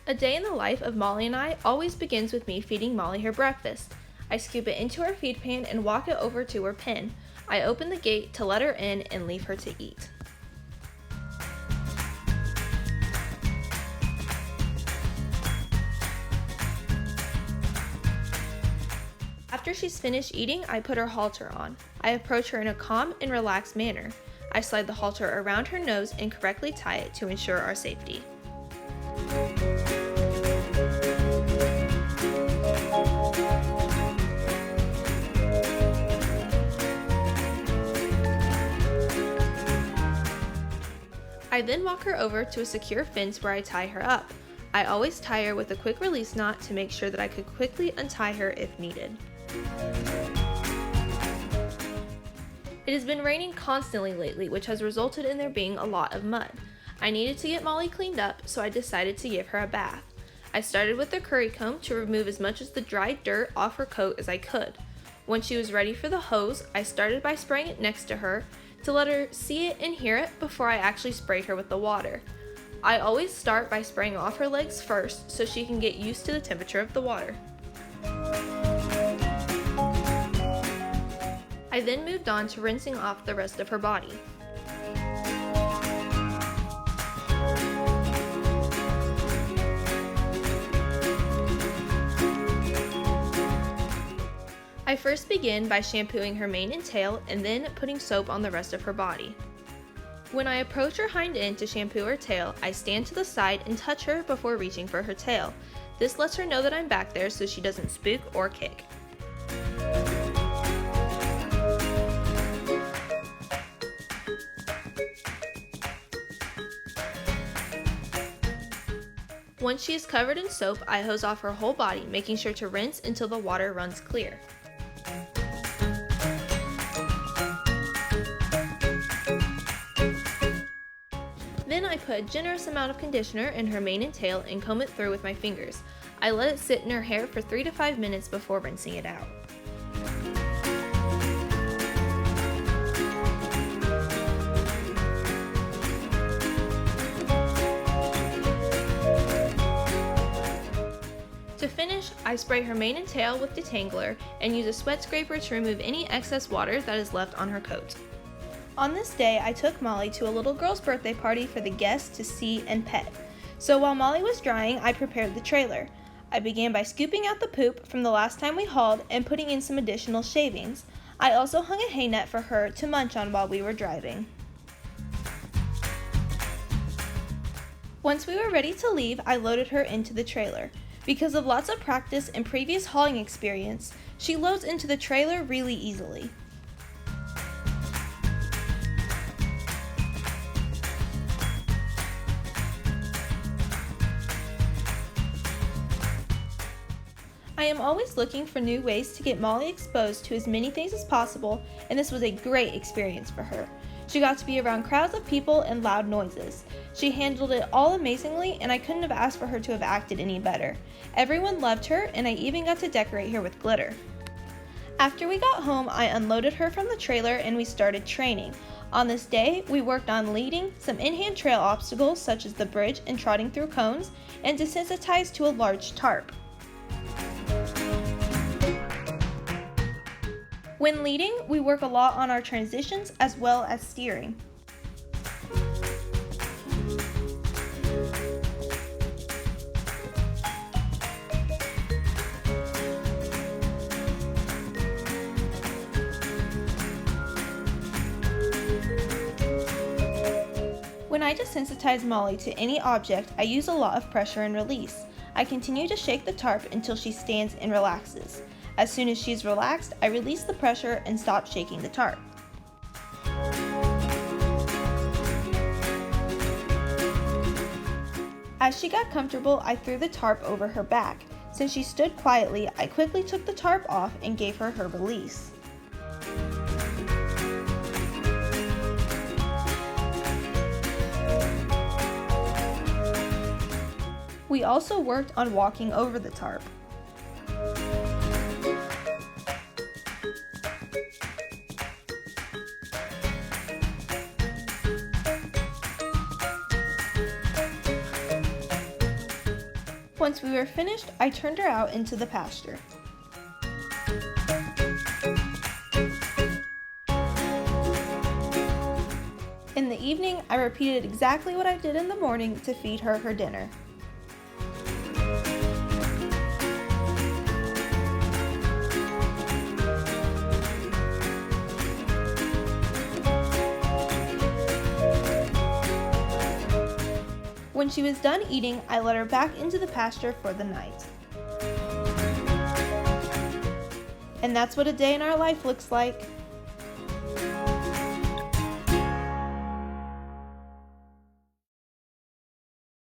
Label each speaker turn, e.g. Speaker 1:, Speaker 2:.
Speaker 1: A day in the life of Molly and I always begins with me feeding Molly her breakfast. I scoop it into her feed pan and walk it over to her pen. I open the gate to let her in and leave her to eat. After she's finished eating, I put her halter on. I approach her in a calm and relaxed manner. I slide the halter around her nose and correctly tie it to ensure our safety. I then walk her over to a secure fence where I tie her up. I always tie her with a quick release knot to make sure that I could quickly untie her if needed. It has been raining constantly lately, which has resulted in there being a lot of mud. I needed to get Molly cleaned up, so I decided to give her a bath. I started with the curry comb to remove as much of the dried dirt off her coat as I could. When she was ready for the hose, I started by spraying it next to her to let her see it and hear it before I actually sprayed her with the water. I always start by spraying off her legs first so she can get used to the temperature of the water. I then moved on to rinsing off the rest of her body. I first begin by shampooing her mane and tail and then putting soap on the rest of her body. When I approach her hind end to shampoo her tail, I stand to the side and touch her before reaching for her tail. This lets her know that I'm back there so she doesn't spook or kick. Once she is covered in soap, I hose off her whole body, making sure to rinse until the water runs clear. Then I put a generous amount of conditioner in her mane and tail and comb it through with my fingers. I let it sit in her hair for 3 to 5 minutes before rinsing it out. To finish, I spray her mane and tail with detangler and use a sweat scraper to remove any excess water that is left on her coat. On this day, I took Molly to a little girl's birthday party for the guests to see and pet. So while Molly was drying, I prepared the trailer. I began by scooping out the poop from the last time we hauled and putting in some additional shavings. I also hung a hay net for her to munch on while we were driving. Once we were ready to leave, I loaded her into the trailer. Because of lots of practice and previous hauling experience, she loads into the trailer really easily. I am always looking for new ways to get Molly exposed to as many things as possible, and this was a great experience for her. She got to be around crowds of people and loud noises. She handled it all amazingly, and I couldn't have asked for her to have acted any better. Everyone loved her, and I even got to decorate her with glitter. After we got home, I unloaded her from the trailer and we started training. On this day, we worked on leading some in-hand trail obstacles such as the bridge and trotting through cones, and desensitized to a large tarp. When leading, we work a lot on our transitions as well as steering. When I desensitize Molly to any object, I use a lot of pressure and release. I continue to shake the tarp until she stands and relaxes. As soon as she's relaxed, I release the pressure and stop shaking the tarp. As she got comfortable, I threw the tarp over her back. Since she stood quietly, I quickly took the tarp off and gave her her release. We also worked on walking over the tarp. Once we were finished, I turned her out into the pasture. In the evening, I repeated exactly what I did in the morning to feed her her dinner. When she was done eating, I let her back into the pasture for the night. And that's what a day in our life looks like.